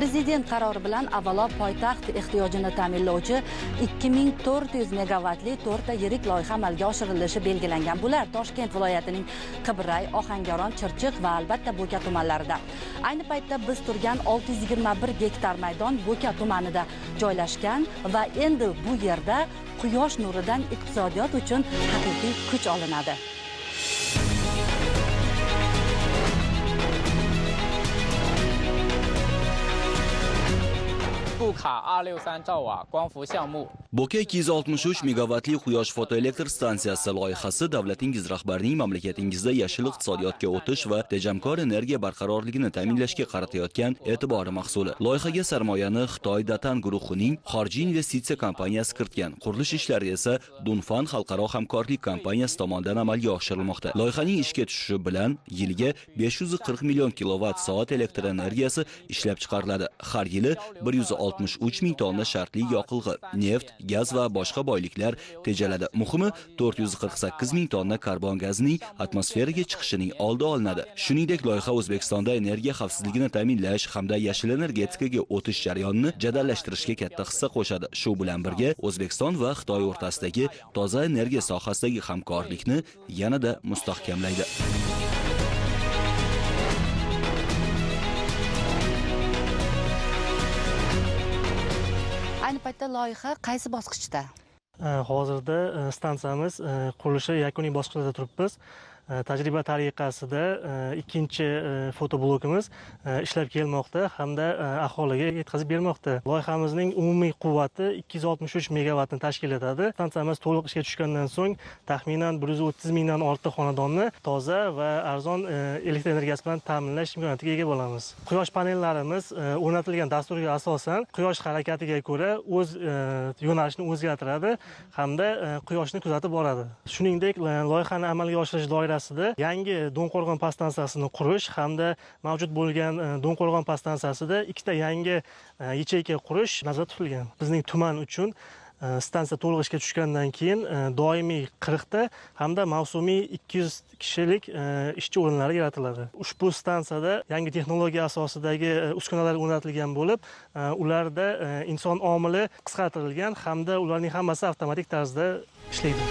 Prezident qarori bilan avvalo poytaxt ehtiyojini ta'minlovchi 2400 megavatli 4 ta yirik loyiha amalga oshirilishi belgilangan. Bular Toshkent viloyatining Qibray, Ohangaron, Chirchiq va albatta Bo'ka tumanlarida. Ayni paytda biz turgan 621 gektar maydon Bo'ka tumanida joylashgan va endi bu yerda quyosh nuridan iqtisodiyot uchun haqiqiy kuch olinadi. 布卡263兆瓦光伏项目。 Bo'ka 263 megavatli quyosh fotoelektr stansiyasi loyihasi davlatingiz rahbarining mamlakatingizda yashil iqtisodiyotga o'tish va tejamkor energiya barqarorligini ta'minlashga qaratayotgan e'tibori mahsuli. Loyihaga sarmoyani Xitoy Datan guruhining xorijiy investitsiya kompaniyasi kiritgan. Qurilish ishlari esa Dunfan xalqaro hamkorlik kompaniyasi tomonidan amalga oshirilmoqda. Loyihaning ishga tushishi bilan yiliga 540 million kilovat soat elektr energiyasi ishlab chiqariladi. Har yili 163 ming tonna shartli yoqilg'i, neft, gaz va boshqa boyliklar tejaladi. Muhimi 448 ming tonna karbon gazining atmosferaga chiqishining oldi olinadi. Shuningdek, loyiha O'zbekistonda energiya xavfsizligini ta'minlash hamda yashil energetikaga o'tish jarayonini jadallashtirishga katta hissa qo'shadi. Shu bilan birga O'zbekiston va Xitoy o'rtasidagi toza energiya sohasidagi hamkorlikni yanada mustahkamlaydi. Ayni paytda loyiha qaysi bosqichda? Hozirda stansiyamiz qurilishi yakuniy bosqichida turibmiz. Tajriba tariqasida ikkinchi fotoblokimiz ishlab kelmoqda hamda aholiga yetkazib bermoqda. Loyihamizning umumiy quvvati 263 megavatni tashkil etadi. Stansiyamiz to'liq ishga tushgandan so'ng taxminan 130 mingdan ortiq xonadonni toza va arzon elektr energiyasi bilan ta'minlash imkoniyatiga ega bo'lamiz. Quyosh panellarimiz o'rnatilgan dasturga asosan quyosh harakatiga ko'ra o'z yo'nalishini o'zgartiradi hamda quyoshni kuzatib boradi. Shuningdek, loyihani amalga oshirish doirasida yangi Do'nqo'rg'on podstansiyasini qurish hamda mavjud bo'lgan Do'nqo'rg'on podstansiyasida ikkita yangi yacheyka qurish nazarda tutilgan. Bizning tuman uchun stansiya to'liq ishga tushgandan keyin doimiy 40 ta hamda mavsumiy 200 kishilik ishchi o'rinlari yaratiladi. Ushbu stansiyada yangi texnologiya asosidagi uskunalar o'rnatilgan bo'lib, ularda inson omili qisqartirilgan hamda ularning hammasi avtomatik tarzda ishlaydi.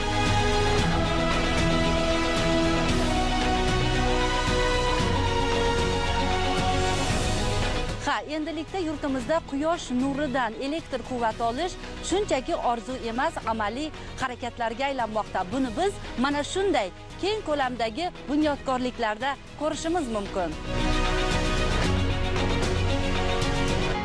Endilikda yurtimizda quyosh nuridan elektr quvvat olish shunchaki orzu emas, amaliy harakatlarga aylanmoqda. Buni biz mana shunday keng ko'lamdagi bunyodkorliklarda ko'rishimiz mumkin.